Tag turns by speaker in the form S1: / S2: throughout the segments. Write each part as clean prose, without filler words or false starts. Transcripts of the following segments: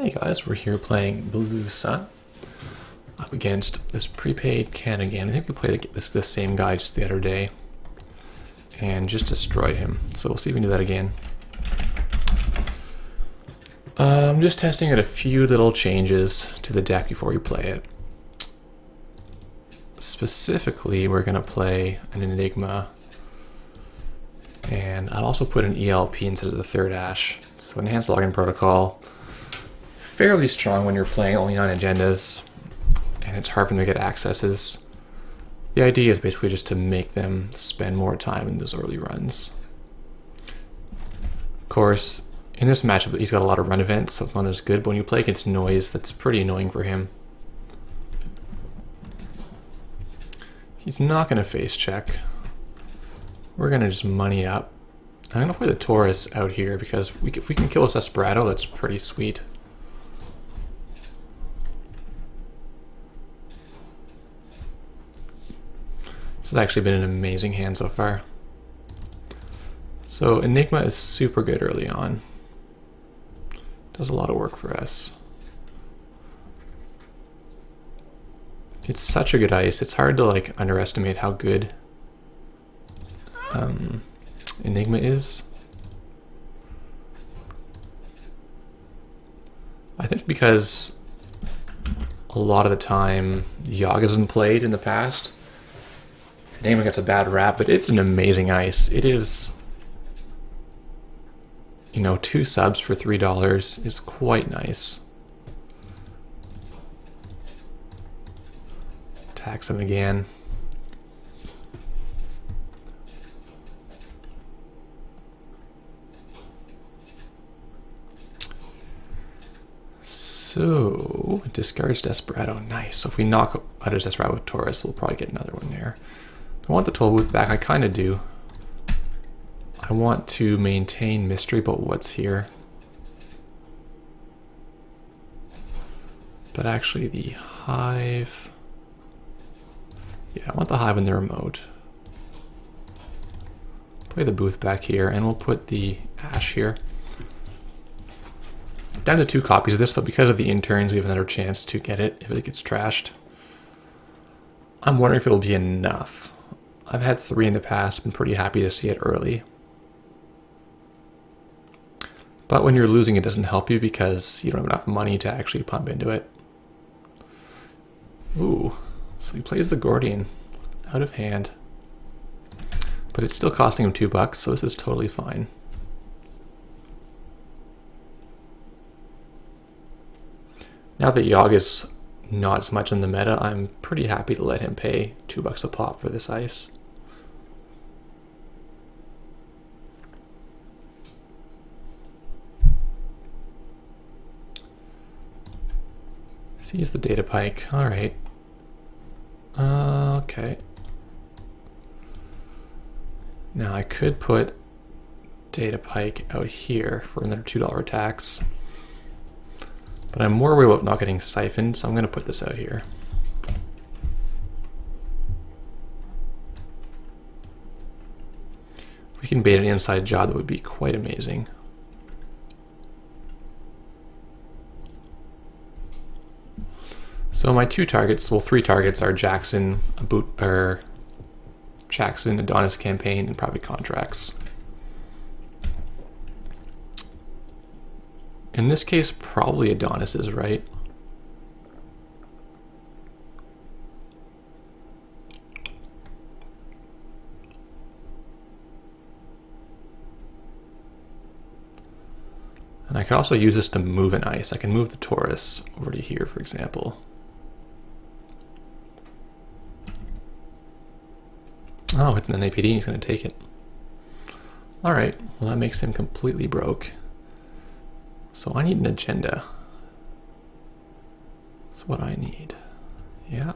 S1: Hey guys, we're here playing Blue Sun up against this Prepaid can again. I think we played this same guy just the other day and just destroyed him. So we'll see if we can do that again. I'm just testing out a few little changes to the deck before we play it. Specifically, we're going to play an Enigma, and I'll also put an ELP instead of the third Ash. So Enhanced Login Protocol, fairly strong when you're playing only 9 agendas, and it's hard for them to get accesses. The idea is basically just to make them spend more time in those early runs. Of course, in this matchup, he's got a lot of run events, so it's not as good, but when you play against Noise, that's pretty annoying for him. He's not going to face check. We're going to just money up. I'm going to play the Taurus out here because if we can kill this Desperado, that's pretty sweet. This has actually been an amazing hand so far. So Enigma is super good early on. Does a lot of work for us. It's such a good ice. It's hard to like underestimate how good Enigma is. I think because a lot of the time Yogg isn't played in the past, Enigma gets a bad rap, but it's an amazing ice. It is, you know, 2 subs for $3 is quite nice. Tax him again. So, discards Desperado. Nice. So if we knock out his Desperado with Taurus, we'll probably get another one there. I want the toll booth back. I kind of do. I want to maintain mystery, but what's here? But actually the Hive... Yeah, I want the Hive in the remote. Play the booth back here, and we'll put the Ash here. Down to 2 copies of this, but because of the interns, we have another chance to get it if it gets trashed. I'm wondering if it'll be enough. I've had 3 in the past, been pretty happy to see it early. But when you're losing, it doesn't help you because you don't have enough money to actually pump into it. Ooh. So he plays the Gordian out of hand, but it's still costing him $2, so this is totally fine. Now that Yogg is not as much in the meta, I'm pretty happy to let him pay $2 a pop for this ice. Sees the data pike. All right. Okay. Now I could put data pike out here for another $2 tax, but I'm more worried about not getting siphoned, so I'm going to put this out here. If we can bait an inside job, that would be quite amazing. So my 2 targets, well 3 targets are Jackson, Jackson, Adonis campaign, and probably contracts. In this case, probably Adonis is right. And I could also use this to move an ice. I can move the Taurus over to here, for example. Oh, it's an NAPD and he's going to take it. Alright, well that makes him completely broke. So I need an agenda. That's what I need. Yeah.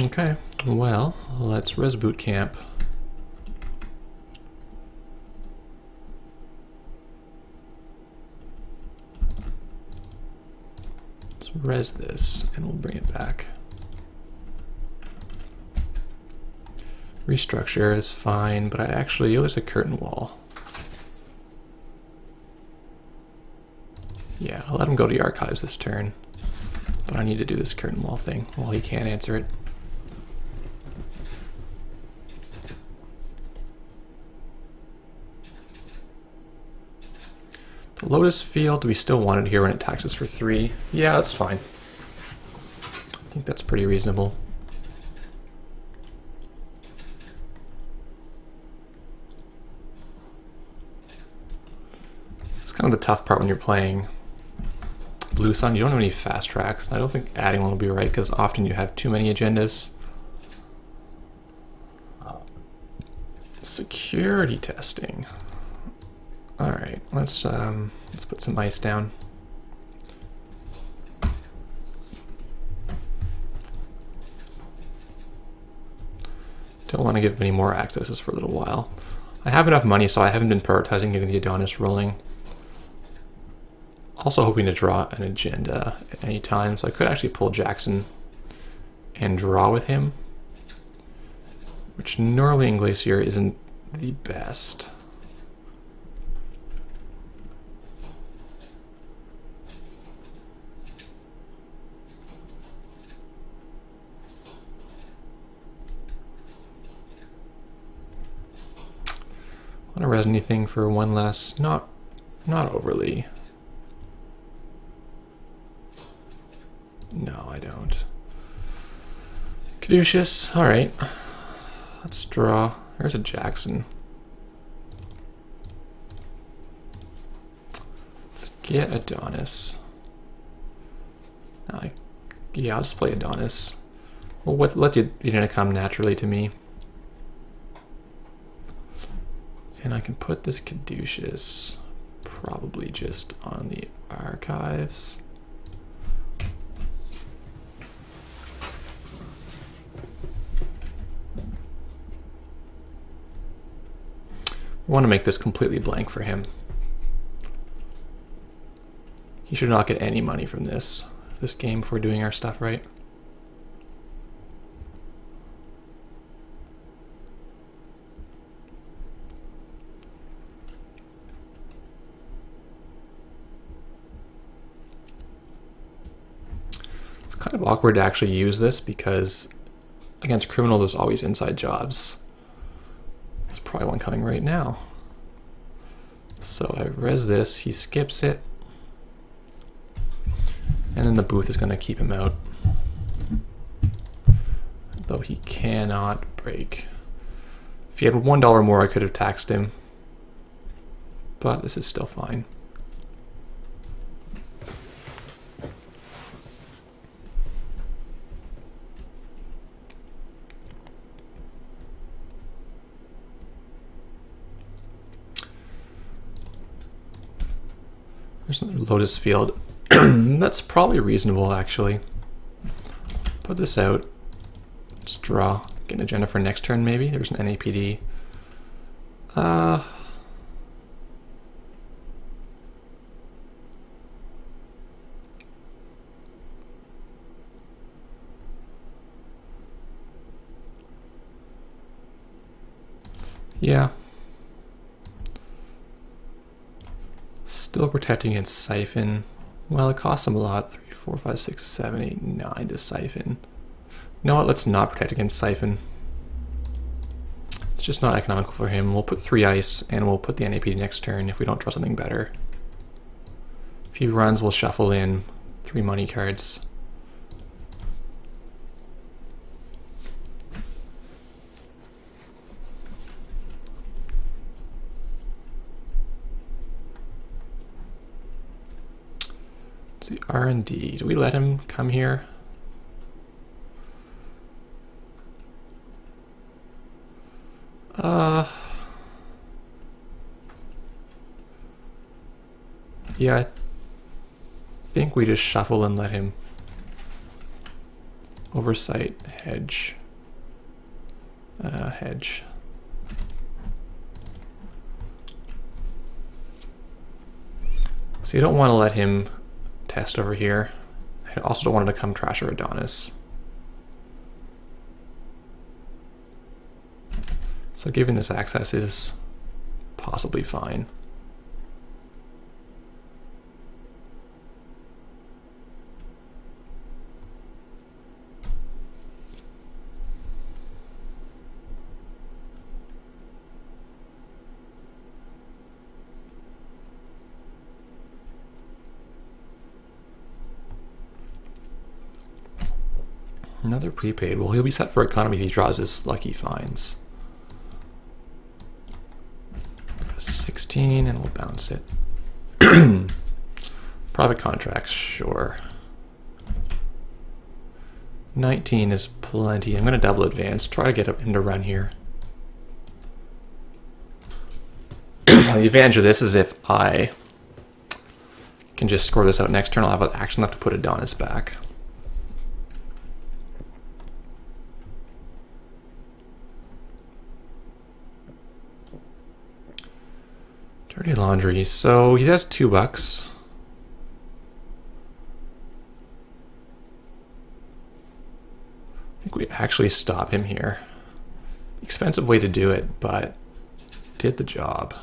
S1: Okay, well, let's res boot camp. Let's res this and we'll bring it back. Restructure is fine, but I actually, oh, there's a curtain wall. Yeah, I'll let him go to the archives this turn. But I need to do this curtain wall thing while he can't answer it. The Lotus Field, do we still want it here when it taxes for 3? Yeah, that's fine. I think that's pretty reasonable. This is kind of the tough part when you're playing Blue Sun. You don't have any fast tracks. I don't think adding one will be right because often you have too many agendas. Security testing. All right, let's put some ice down. Don't want to give any more accesses for a little while. I have enough money, so I haven't been prioritizing getting the Adonis rolling. Also hoping to draw an agenda at any time, so I could actually pull Jackson and draw with him, which normally in Glacier isn't the best. Want to res anything for one less? Not overly. No, I don't. Caduceus, all right. Let's draw. There's a Jackson. Let's get Adonis. Yeah, I'll just play Adonis. Well, let the agenda come naturally to me. And I can put this Caduceus probably just on the archives. I want to make this completely blank for him. He should not get any money from this game if we're doing our stuff right. It's kind of awkward to actually use this because against criminal there's always inside jobs. There's probably one coming right now. So I res this, he skips it, and then the booth is going to keep him out. Though he cannot break. If he had $1 more, I could have taxed him, but this is still fine. There's another Lotus Field. That's probably reasonable, actually. Put this out. Let's draw. Get an agenda for next turn, maybe. There's an NAPD. Yeah. Still protecting against Siphon. Well, it costs him a lot. 3, 4, 5, 6, 7, 8, 9 to Siphon. You know what? Let's not protect against Siphon. It's just not economical for him. We'll put 3 ice and we'll put the NAPD next turn if we don't draw something better. If he runs, we'll shuffle in 3 money cards. The R&D. Do we let him come here? Yeah, I think we just shuffle and let him oversight, hedge, hedge. So you don't want to let him test over here. I also don't want him to come trash or Adonis. So giving this access is possibly fine. Another prepaid. Well, he'll be set for economy if he draws his lucky finds. 16, and we'll bounce it. Private contracts, sure. 19 is plenty. I'm going to double advance, try to get him to run here. The advantage of this is if I can just score this out next turn, I'll have an action left to put Adonis back. Dirty laundry. So he has $2. I think we actually stop him here. Expensive way to do it, but did the job.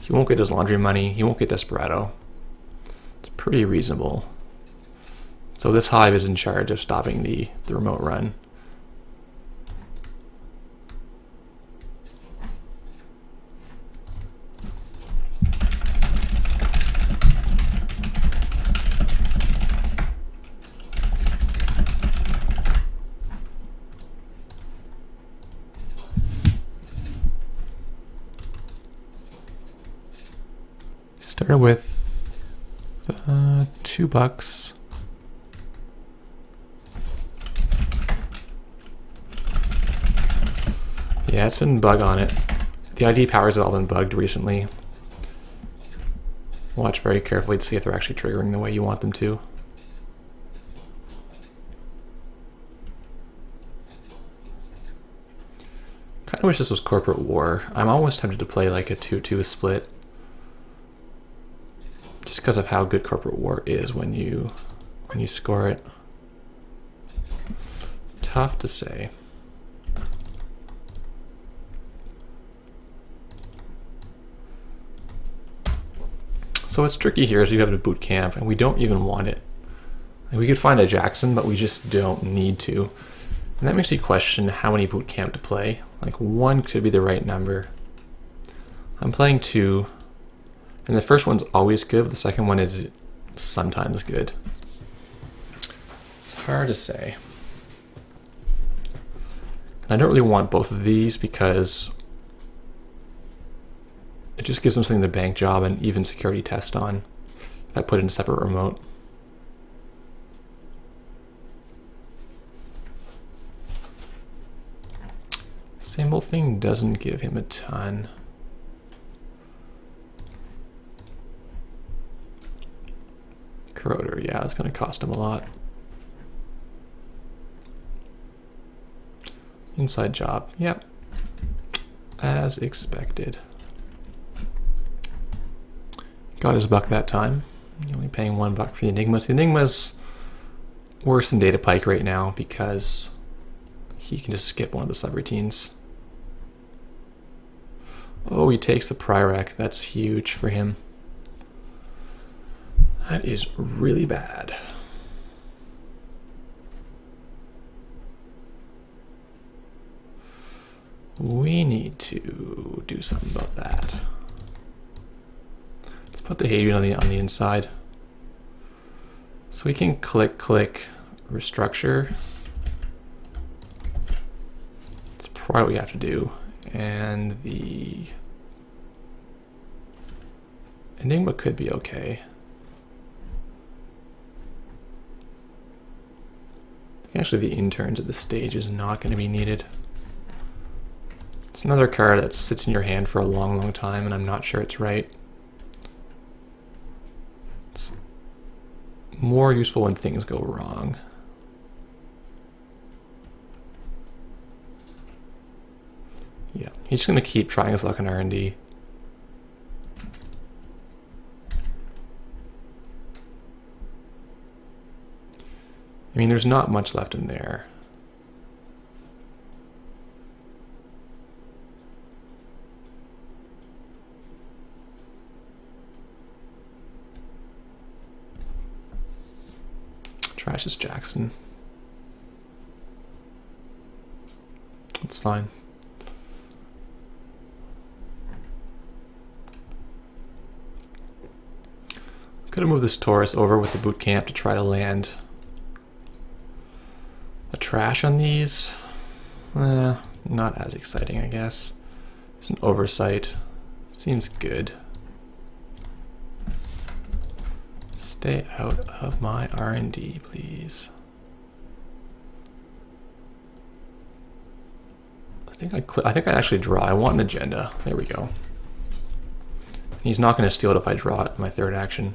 S1: He won't get his laundry money. He won't get Desperado. It's pretty reasonable. So this hive is in charge of stopping the remote run. Started with $2. Yeah, it's been bug on it. The ID powers have all been bugged recently. Watch very carefully to see if they're actually triggering the way you want them to. Kind of wish this was Corporate War. I'm always tempted to play like a 2-2 split. Just because of how good Corporate War is when you score it. Tough to say. So what's tricky here is you have a boot camp and we don't even want it. Like we could find a Jackson, but we just don't need to. And that makes you question how many boot camp to play. Like 1 should be the right number. I'm playing 2. And the first one's always good, but the second one is sometimes good. It's hard to say. And I don't really want both of these because it just gives them something to bank job and even security test on if I put in a separate remote. Same old thing doesn't give him a ton. Corroder, yeah, that's going to cost him a lot. Inside job, yep. As expected. Got his buck that time. Only paying $1 for the Enigmas. The Enigma's worse than Data Pike right now because he can just skip one of the subroutines. Oh, he takes the Prirec. That's huge for him. That is really bad. We need to do something about that. Let's put the Hadrian on the inside. So we can click, restructure. That's probably what we have to do. And the Enigma could be okay. Actually, the interns at this stage is not going to be needed. It's another card that sits in your hand for a long, long time, and I'm not sure it's right. It's more useful when things go wrong. Yeah, he's just going to keep trying his luck on R&D. I mean, there's not much left in there. Trash is Jackson. That's fine. Could have moved this Taurus over with the boot camp to try to land. trash on these. Not as exciting, I guess. It's an oversight. Seems good. Stay out of my R&D, please. I think I actually draw. I want an agenda. There we go. He's not going to steal it if I draw it in my third action.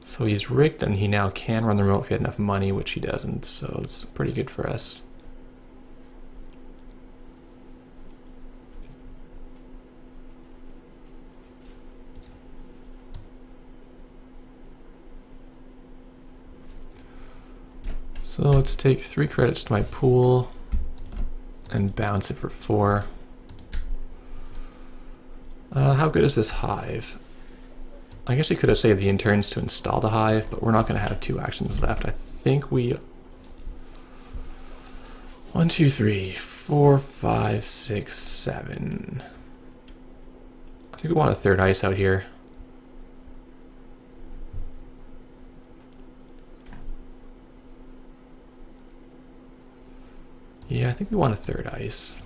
S1: So he's rigged, and he now can run the remote if he had enough money, which he doesn't, so it's pretty good for us. So let's take 3 credits to my pool and bounce it for 4. How good is this hive? I guess we could have saved the interns to install the hive, but we're not going to have 2 actions left. I think we... 1, 2, 3, 4, 5, 6, 7. I think we want a 3rd ice out here. Yeah, I think we want a 3rd ice.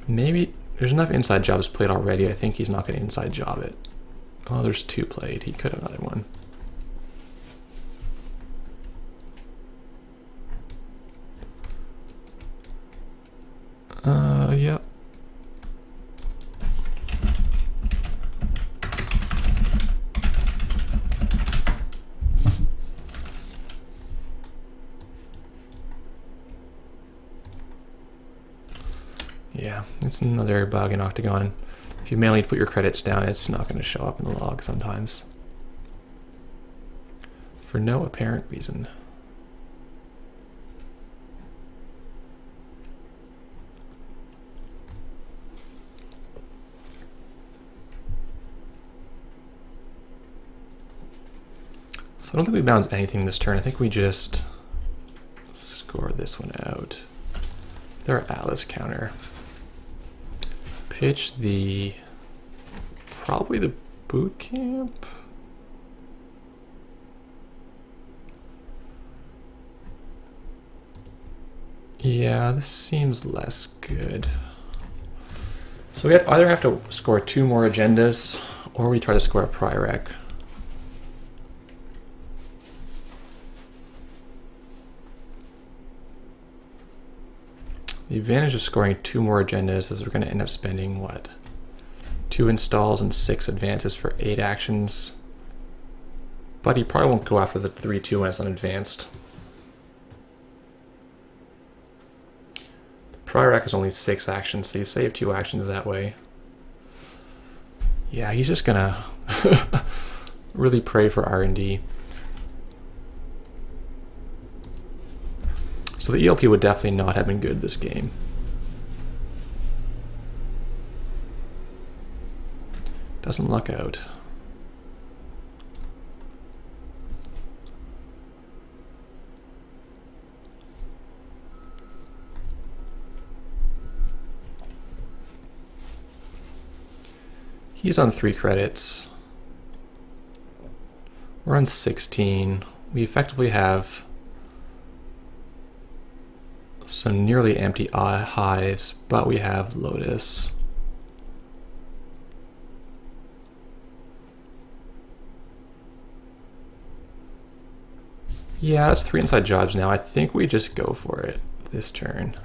S1: Maybe... There's enough inside jobs played already. I think he's not going to inside job it. Oh, there's 2 played. He could have another one. Yep. Yeah, it's another bug in Octagon. If you manually put your credits down, it's not going to show up in the log sometimes. For no apparent reason. So I don't think we bounce anything this turn. I think we just score this one out. Their Atlas counter. Pitch probably the boot camp. Yeah, this seems less good. So we either have to score 2 more agendas, or we try to score a Prirec. The advantage of scoring 2 more agendas is we're going to end up spending, what? 2 installs and 6 advances for 8 actions. But he probably won't go after the 3-2 when it's unadvanced. The Prirec is only 6 actions, so you save 2 actions that way. Yeah, he's just going to really pray for R&D. So the ELP would definitely not have been good this game. Doesn't luck out. He's on 3 credits. We're on 16. We effectively have some nearly empty hives, but we have Lotus. Yeah, that's 3 inside jobs now. I think we just go for it this turn.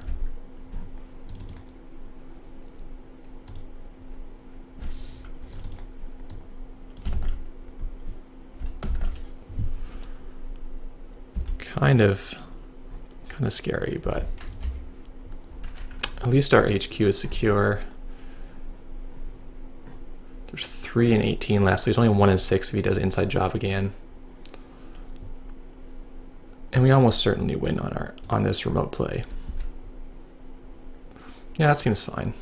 S1: Kind of scary, but at least our HQ is secure. There's 3 and 18 left, so he's only 1 and 6 if he does inside job again. And we almost certainly win on this remote play. Yeah, that seems fine.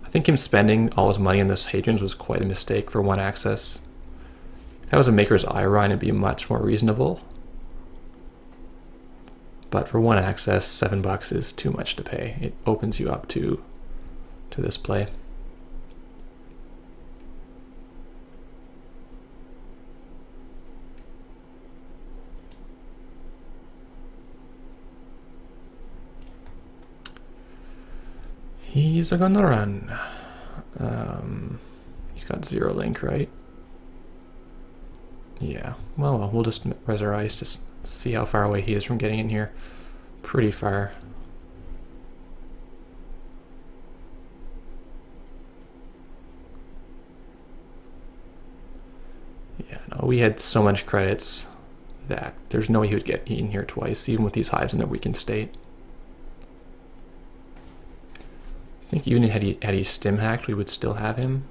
S1: I think him spending all his money in this Hadrian's was quite a mistake for 1 access. If that was a Maker's Eye run, it'd be much more reasonable. But for one access, $7 is too much to pay. It opens you up to this play. He's gonna run. He's got 0 link, right? Yeah. Well, we'll just res our ice to see how far away he is from getting in here. Pretty far. Yeah, no, we had so much credits that there's no way he would get in here twice, even with these hives in the weakened state. I think even had he stim hacked, we would still have him.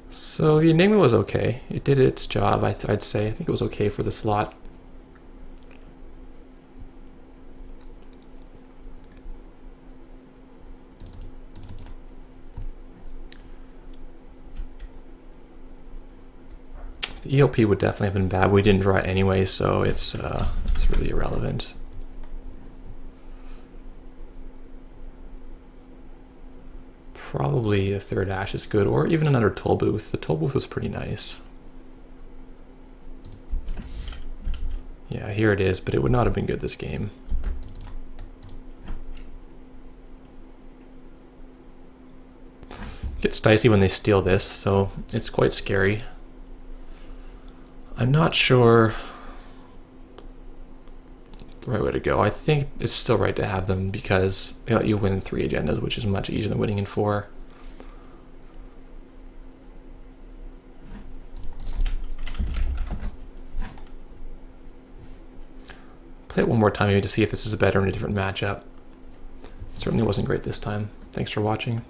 S1: So the Enigma was okay. It did its job, I'd say. I think it was okay for the slot. The ELP would definitely have been bad. We didn't draw it anyway, so it's really irrelevant. Probably a third ash is good, or even another toll booth. The toll booth was pretty nice. Yeah, here it is, but it would not have been good this game. It gets dicey when they steal this, so it's quite scary. I'm not sure the right way to go. I think it's still right to have them because they let you win in 3 agendas, which is much easier than winning in 4. Play it one more time maybe to see if this is better in a different matchup. It certainly wasn't great this time. Thanks for watching.